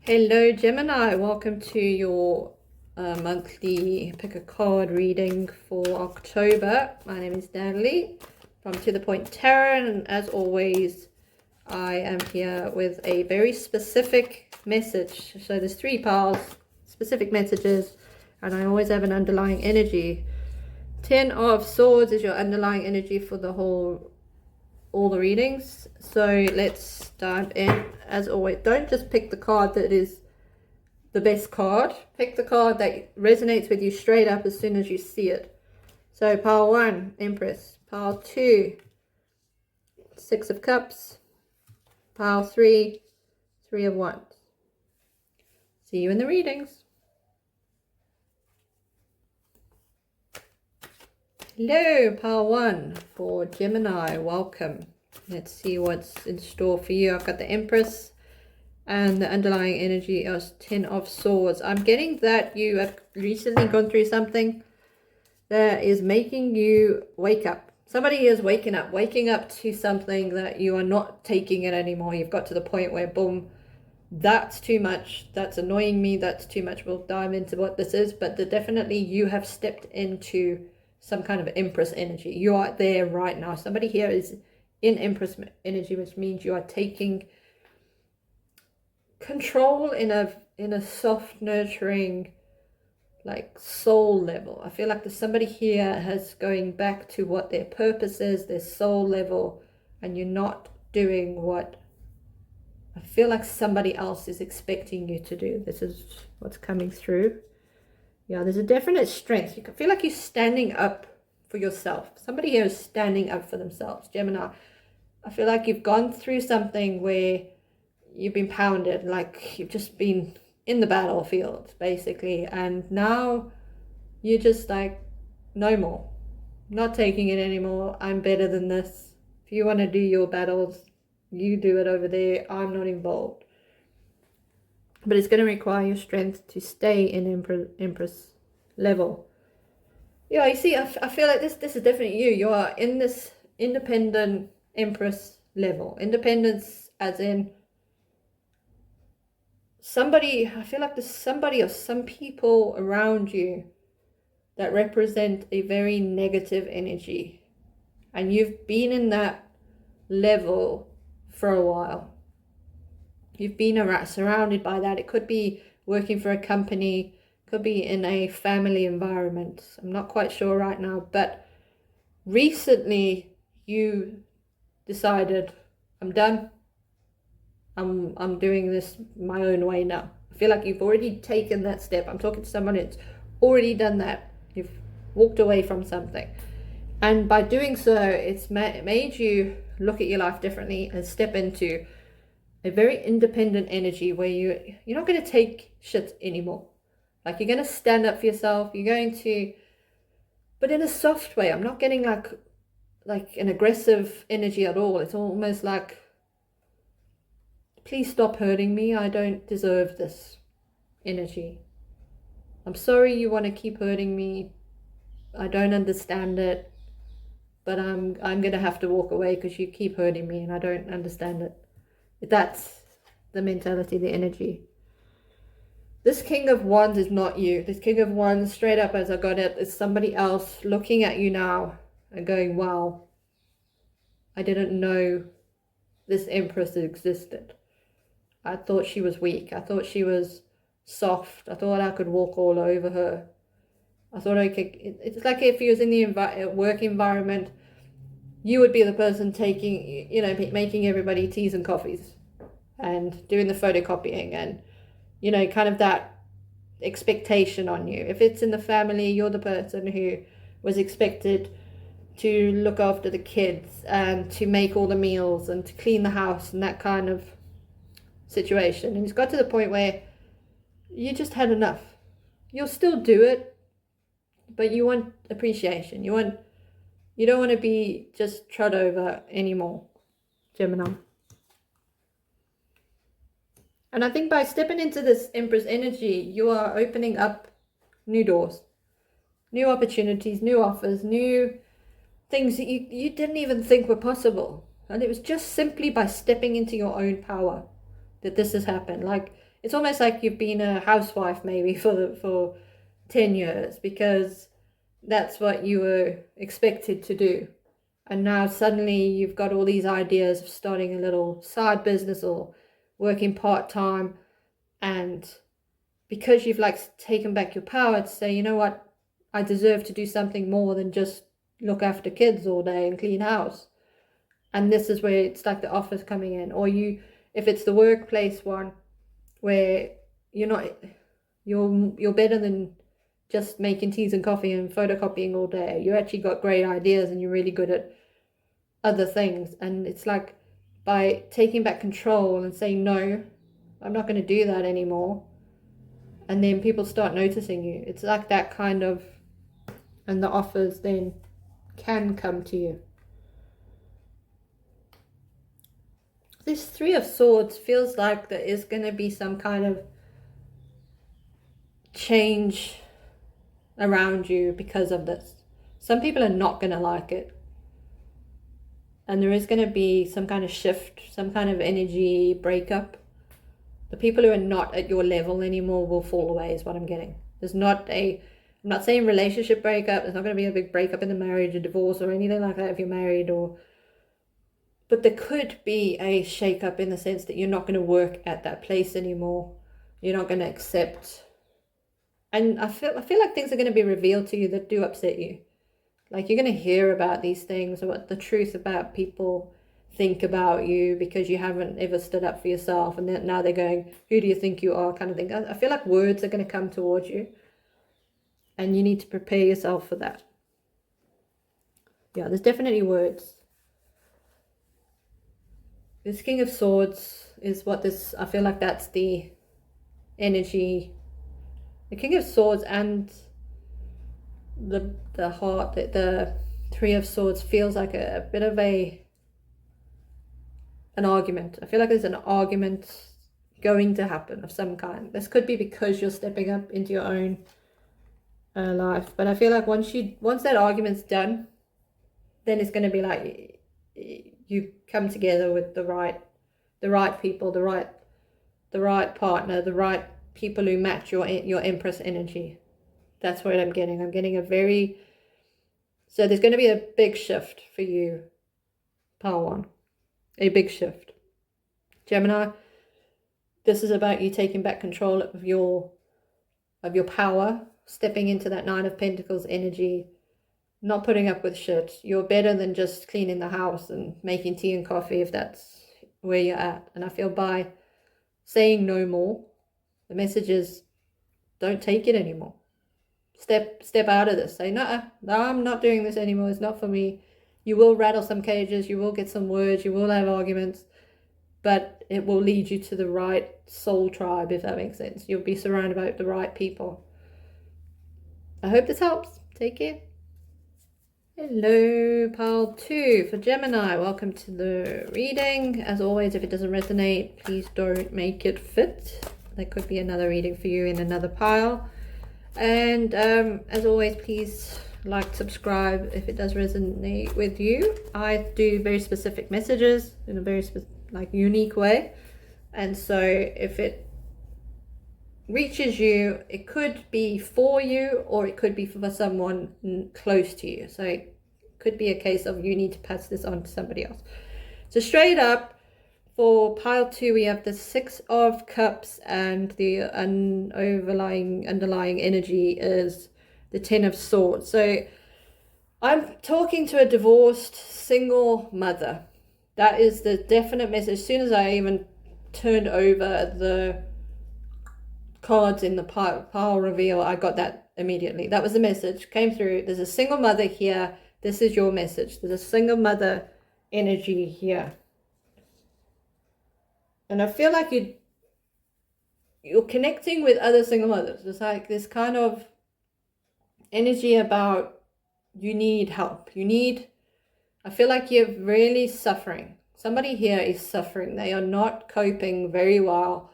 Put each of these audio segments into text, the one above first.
Hello Gemini, welcome to your monthly pick a card reading for October. My name is Natalie from To The Point Tarot, and as always I am here with a very specific message. So there's three piles, specific messages, and I always have an underlying energy. 10 of Swords is your underlying energy for all the readings. So let's dive in. As always, don't just pick the card that is the best card. Pick the card that resonates with you straight up as soon as you see it. So pile 1, Empress. Pile 2, 6 of Cups. Pile 3, 3 of Wands. See you in the readings. Hello, pile 1 for Gemini. Welcome. Let's see what's in store for you. I've got the Empress and the underlying energy is 10 of Swords. I'm getting that you have recently gone through something that is making you wake up. Somebody is waking up to something that you are not taking it anymore. You've got to the point where, boom, that's too much. That's annoying me. That's too much. We'll dive into what this is, but definitely you have stepped into some kind of Empress energy. You are there right now. Somebody here is in Empress energy, which means you are taking control in a soft, nurturing, like soul level. I feel like there's somebody here has going back to what their purpose is, their soul level, and you're not doing what I feel like somebody else is expecting you to do. This is what's coming through. Yeah, there's a definite strength. You can feel like you're standing up for yourself. Somebody here is standing up for themselves. Gemini, I feel like you've gone through something where you've been pounded, like you've just been in the battlefield, basically. And now you're just like, no more. Not taking it anymore. I'm better than this. If you want to do your battles, you do it over there. I'm not involved. But it's going to require your strength to stay in Empress level. Yeah, you see, I feel like this is definitely you. You are in this independent Empress level. Independence as in somebody, I feel like there's somebody or some people around you that represent a very negative energy. And you've been in that level for a while. You've been surrounded by that. It could be working for a company, could be in a family environment. I'm not quite sure right now, but recently you decided, I'm done. I'm doing this my own way now. I feel like you've already taken that step. I'm talking to someone who's already done that. You've walked away from something. And by doing so, it's made you look at your life differently and step into a very independent energy where you're not going to take shit anymore. Like, you're going to stand up for yourself. You're going to, but in a soft way. I'm not getting like an aggressive energy at all. It's almost like, please stop hurting me. I don't deserve this energy. I'm sorry you want to keep hurting me. I don't understand it, but I'm going to have to walk away because you keep hurting me and I don't understand it. That's the mentality, the energy. This King of Wands is not you. This King of Wands, straight up as I got it, is somebody else looking at you now and going, wow, I didn't know this Empress existed. I thought she was weak. I thought she was soft. I thought I could walk all over her. I thought I could. It's like if you was in the work environment, you would be the person taking, making everybody teas and coffees and doing the photocopying and, kind of that expectation on you. If it's in the family, you're the person who was expected to look after the kids and to make all the meals and to clean the house and that kind of situation. And it's got to the point where you just had enough. You'll still do it, but you want appreciation. You don't want to be just trod over anymore, Gemini. And I think by stepping into this Empress energy, you are opening up new doors, new opportunities, new offers, new things that you didn't even think were possible. And it was just simply by stepping into your own power that this has happened. Like, it's almost like you've been a housewife maybe for 10 years, because that's what you were expected to do. And now suddenly you've got all these ideas of starting a little side business or working part-time. And because you've like taken back your power to say, you know what, I deserve to do something more than just look after kids all day and clean house. And this is where it's like the office coming in, or if it's the workplace one, where you're better than just making teas and coffee and photocopying all day. You actually got great ideas and you're really good at other things. And it's like, by taking back control and saying, no, I'm not going to do that anymore, and then people start noticing you. It's like that kind of, and the offers then can come to you. This Three of Swords feels like there is going to be some kind of change around you because of this. Some people are not going to like it. And there is going to be some kind of shift, some kind of energy breakup. The people who are not at your level anymore will fall away, is what I'm getting. I'm not saying relationship breakup. There's not going to be a big breakup in the marriage or divorce or anything like that if you're married, but there could be a shake-up in the sense that you're not going to work at that place anymore. You're not going to accept. And I feel like things are going to be revealed to you that do upset you. Like, you're going to hear about these things, or what the truth about people think about you, because you haven't ever stood up for yourself. And then now they're going, who do you think you are, kind of thing. I feel like words are going to come towards you. And you need to prepare yourself for that. Yeah, there's definitely words. This King of Swords is what this, I feel like that's the energy. The King of Swords and the heart, the Three of Swords feels like a bit of an argument. I feel like there's an argument going to happen of some kind. This could be because you're stepping up into your own life. But I feel like once that argument's done, then it's going to be like you come together with the right people, the right partner, the right people who match your Empress energy. That's what I'm getting. I'm getting so there's going to be a big shift for you, Power One. A big shift. Gemini, this is about you taking back control of your power, stepping into that Nine of Pentacles energy, not putting up with shit. You're better than just cleaning the house and making tea and coffee, if that's where you're at. And I feel by saying no more, the message is, don't take it anymore. Step out of this. Say, no, I'm not doing this anymore. It's not for me. You will rattle some cages. You will get some words. You will have arguments. But it will lead you to the right soul tribe, if that makes sense. You'll be surrounded by the right people. I hope this helps. Take care. Hello, pile 2 for Gemini. Welcome to the reading. As always, if it doesn't resonate, please don't make it fit. There could be another reading for you in another pile. And as always, please like, subscribe if it does resonate with you. I do very specific messages in a very unique way. And so if it reaches you, it could be for you, or it could be for someone close to you. So it could be a case of you need to pass this on to somebody else. So straight up for pile 2, we have the Six of Cups, and the underlying energy is the Ten of Swords. So I'm talking to a divorced single mother. That is the definite message. As soon as I even turned over the cards in the pile reveal, I got that immediately. That was the message. Came through. There's a single mother here. This is your message. There's a single mother energy here. And I feel like you're connecting with other single mothers. It's like this kind of energy about you need help. I feel like you're really suffering. Somebody here is suffering. They are not coping very well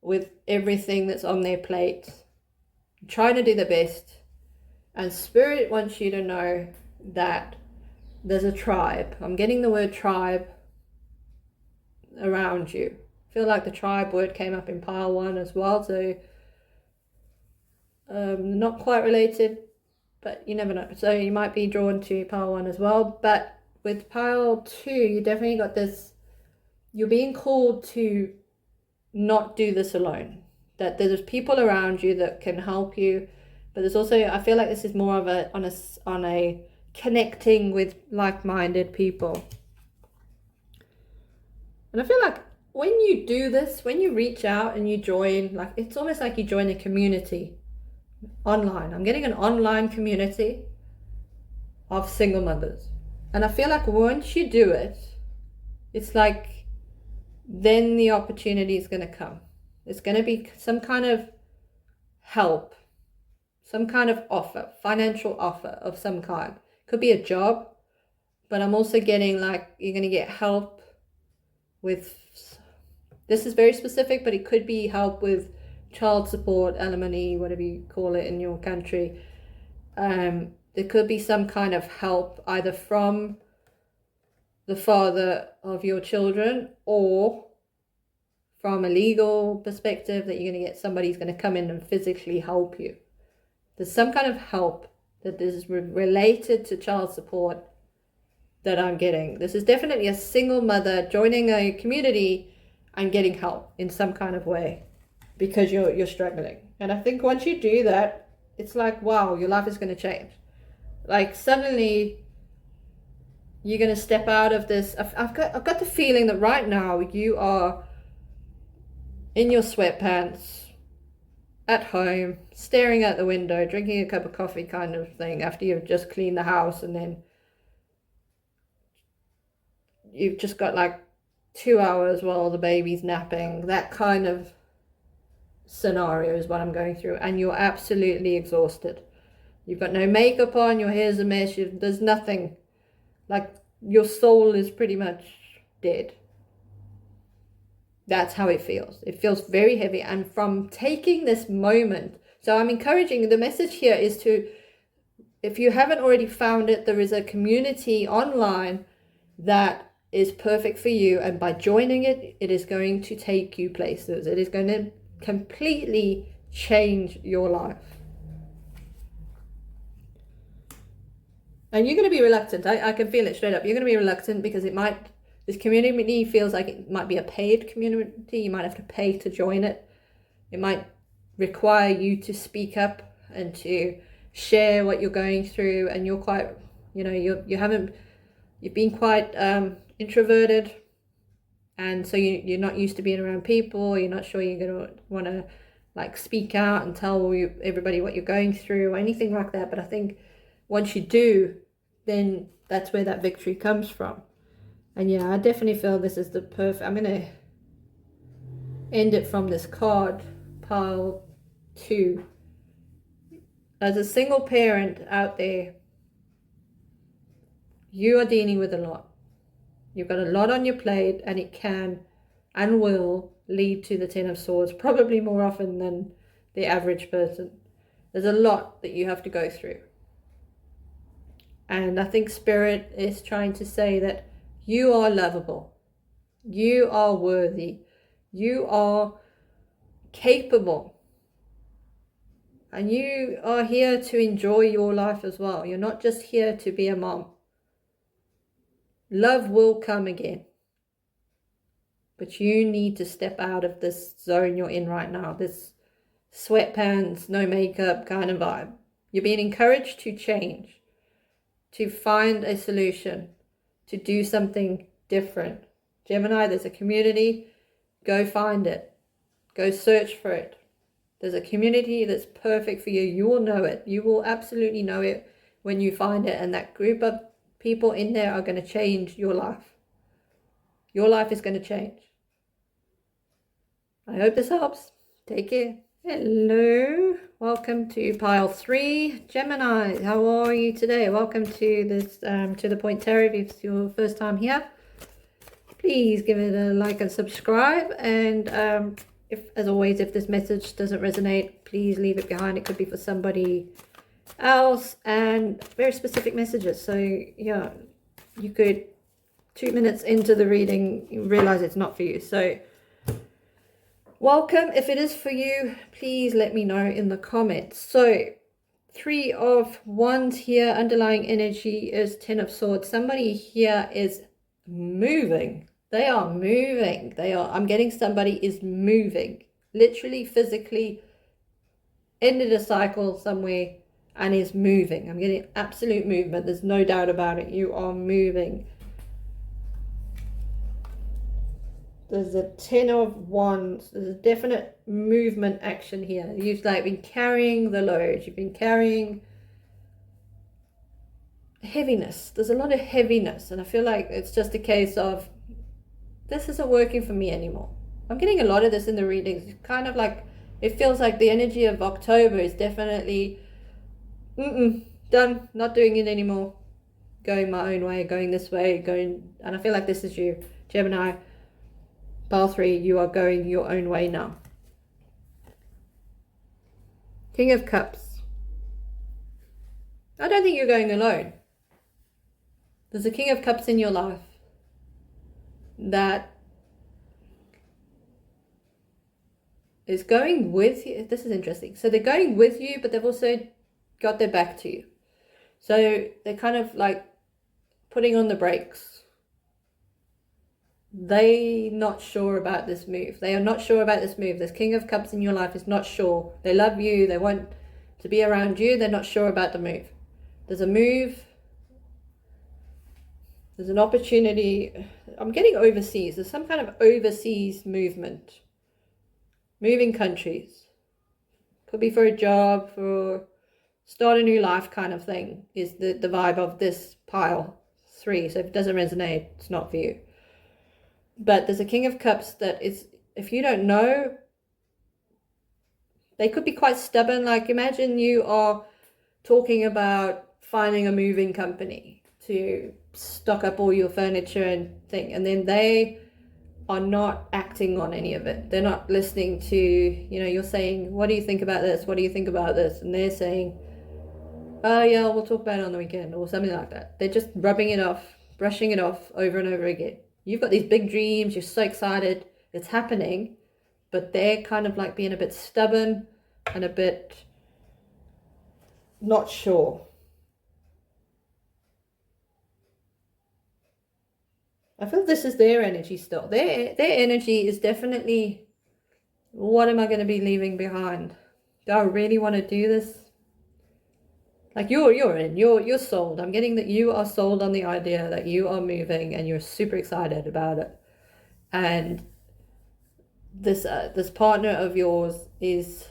with everything that's on their plate. Trying to do the best. And Spirit wants you to know that there's a tribe. I'm getting the word tribe around you. I feel like the tribe word came up in pile 1 as well, so not quite related, but you never know. So you might be drawn to pile 1 as well. But with pile 2, you definitely got this, you're being called to not do this alone. That there's people around you that can help you, but there's also, I feel like this is more of a on a connecting with like-minded people. And I feel like when you do this, when you reach out and you join, like it's almost like you join a community online. I'm getting an online community of single mothers. And I feel like once you do it, it's like then the opportunity is going to come. It's going to be some kind of help, some kind of offer, financial offer of some kind. Could be a job, but I'm also getting like you're going to get help with, this is very specific, but it could be help with child support, alimony, whatever you call it in your country. There could be some kind of help either from the father of your children or from a legal perspective, that you're going to get somebody who's going to come in and physically help you. There's some kind of help that is related to child support that I'm getting. This is definitely a single mother joining a community and getting help in some kind of way because you're struggling. And I think once you do that, it's like, wow, your life is going to change. Like suddenly you're going to step out of this. I've got the feeling that right now you are in your sweatpants at home, staring out the window, drinking a cup of coffee kind of thing after you've just cleaned the house, and then you've just got like 2 hours while the baby's napping. That kind of scenario is what I'm going through, and you're absolutely exhausted. You've got no makeup on, your hair's a mess, there's nothing. Like your soul is pretty much dead. That's how it feels. It feels very heavy. And from taking this moment, so I'm encouraging, the message here is to, if you haven't already found it, there is a community online that is perfect for you. And by joining it, it is going to take you places. It is going to completely change your life. And you're going to be reluctant. I can feel it straight up. You're going to be reluctant because this community feels like it might be a paid community. You might have to pay to join it. It might require you to speak up and to share what you're going through. And you're quite, you've been quite introverted. And so you're not used to being around people. You're not sure you're going to want to like speak out and tell everybody what you're going through or anything like that. But I think once you do, then that's where that victory comes from. And yeah, I definitely feel this is the perfect, I'm going to end it from this card, pile 2. As a single parent out there, you are dealing with a lot. You've got a lot on your plate, and it can and will lead to the 10 of Swords, probably more often than the average person. There's a lot that you have to go through. And I think Spirit is trying to say that you are lovable. You are worthy. You are capable. And you are here to enjoy your life as well. You're not just here to be a mom. Love will come again. But you need to step out of this zone you're in right now. This sweatpants, no makeup kind of vibe. You're being encouraged to change. To find a solution, to do something different. Gemini, there's a community, go find it. Go search for it. There's a community that's perfect for you. You will know it. You will absolutely know it when you find it. And that group of people in there are going to change your life. Your life is going to change. I hope this helps. Take care. Hello, welcome to pile 3, Gemini. How are you today? Welcome to this to the Point Tarot. If it's your first time here, please give it a like and subscribe. And if, as always, if this message doesn't resonate, please leave it behind. It could be for somebody else, and very specific messages. So yeah, you could 2 minutes into the reading realize it's not for you. So welcome. If it is for you, please let me know in the comments. So 3 of Wands here, underlying energy is 10 of Swords. Somebody here is moving. They are moving. I'm getting somebody is moving. Literally, physically, ended a cycle somewhere and is moving. I'm getting absolute movement. There's no doubt about it. You are moving. There's a 10 of Wands. There's a definite movement action here. You've like been carrying the load. You've been carrying heaviness. There's a lot of heaviness, and I feel like it's just a case of this isn't working for me anymore. I'm getting a lot of this in the readings. It's kind of like it feels like the energy of October is definitely done, not doing it anymore, going my own way, going this way, and I feel like this is you, Gemini. Pile 3, you are going your own way now. King of Cups. I don't think you're going alone. There's a King of Cups in your life that is going with you. This is interesting. So they're going with you, but they've also got their back to you. So they're kind of like putting on the brakes. They're not sure about this move. They are not sure about this move. This King of Cups in your life is not sure. They love you. They want to be around you. They're not sure about the move. There's a move. There's an opportunity. I'm getting overseas. There's some kind of overseas movement. Moving countries. Could be for a job, for start a new life kind of thing is the vibe of this pile 3. So if it doesn't resonate, it's not for you. But there's a King of Cups that is, if you don't know, they could be quite stubborn. Like imagine you are talking about finding a moving company to stock up all your furniture and thing, and then they are not acting on any of it. They're not listening to, you're saying, what do you think about this? What do you think about this? And they're saying, oh yeah, we'll talk about it on the weekend or something like that. They're just rubbing it off, brushing it off over and over again. You've got these big dreams, you're so excited, it's happening, but they're kind of like being a bit stubborn and a bit not sure. I feel this is their energy still. Their energy is definitely, what am I going to be leaving behind? Do I really want to do this? Like you're sold. I'm getting that you are sold on the idea that you are moving and you're super excited about it. And this partner of yours is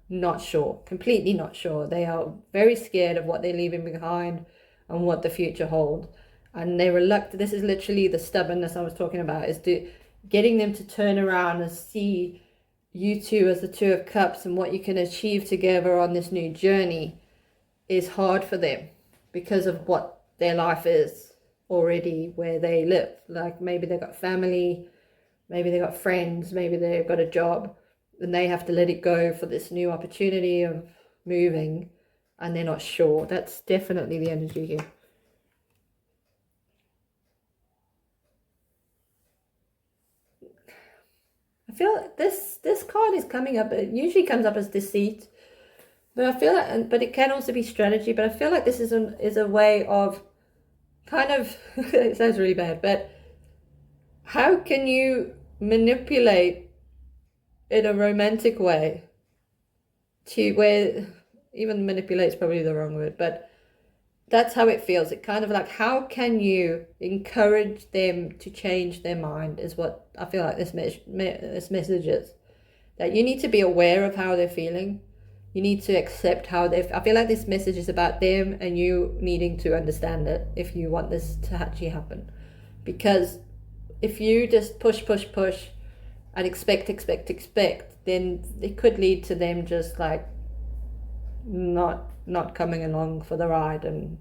not sure, completely not sure. They are very scared of what they're leaving behind and what the future holds. And they're reluctant. This is literally the stubbornness I was talking about, is getting them to turn around and see you two as the 2 of Cups and what you can achieve together on this new journey is hard for them because of what their life is already where they live. Like maybe they've got family, maybe they've got friends, maybe they've got a job, and they have to let it go for this new opportunity of moving, and they're not sure. That's definitely the energy here. I feel like this card is coming up. It usually comes up as deceit. But I feel like, but it can also be strategy. But I feel like this is a way of kind of, it sounds really bad, but how can you manipulate in a romantic way to where, even manipulate is probably the wrong word, but that's how it feels. It kind of like, how can you encourage them to change their mind is what I feel like this message is. That you need to be aware of how they're feeling. You need to accept how I feel like this message is about them and you needing to understand it if you want this to actually happen. Because if you just push and expect, then it could lead to them just like not coming along for the ride, and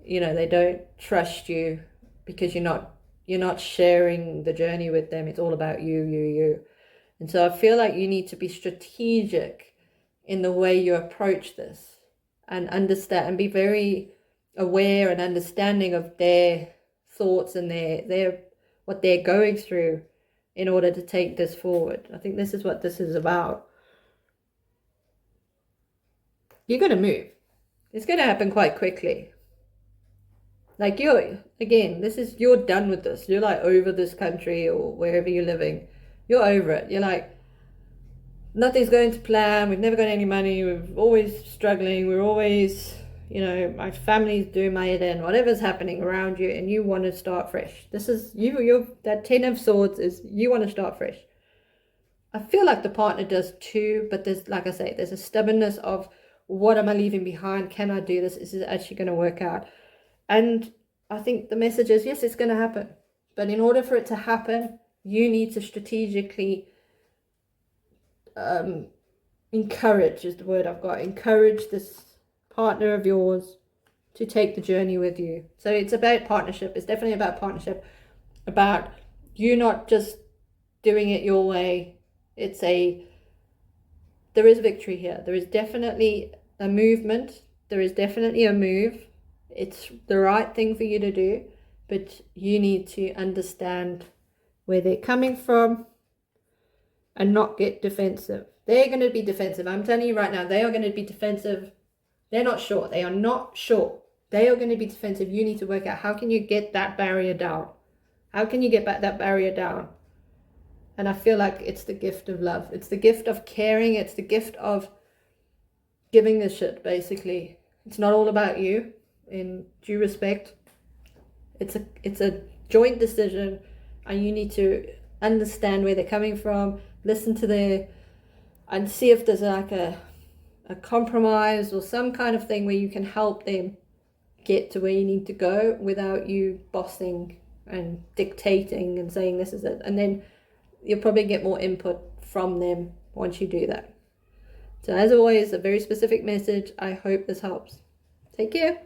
they don't trust you because you're not sharing the journey with them. It's all about you. And so I feel like you need to be strategic in the way you approach this and understand and be very aware and understanding of their thoughts and their what they're going through in order to take this forward. I think this is what this is about. You're going to move. It's going to happen quite quickly. Like you're done with this. You're like over this country or wherever you're living. You're over it. You're like, nothing's going to plan. We've never got any money. We're always struggling. We're always, my family's doing my head in, whatever's happening around you, and you want to start fresh. This is you're that 10 of swords is you want to start fresh. I feel like the partner does too, but there's, like I say, there's a stubbornness of, what am I leaving behind? Can I do this? Is it actually going to work out? And I think the message is, yes, it's going to happen. But in order for it to happen, you need to strategically encourage, is the word I've got. Encourage this partner of yours to take the journey with you. So it's about partnership. It's definitely about partnership. About you not just doing it your way. There is victory here. There is definitely a movement. There is definitely a move. It's the right thing for you to do, but you need to understand where they're coming from and not get defensive. They're going to be defensive. I'm telling you right now, they are going to be defensive. They're not sure. They are not sure. They are going to be defensive. You need to work out, how can you get that barrier down? How can you get back that barrier down? And I feel like it's the gift of love. It's the gift of caring. It's the gift of giving a shit, basically. It's not all about you, in due respect. It's a joint decision, and you need to understand where they're coming from, listen to and see if there's like a compromise or some kind of thing where you can help them get to where you need to go without you bossing and dictating and saying this is it. And then you'll probably get more input from them once you do that. So as always, a very specific message. I hope this helps. Take care.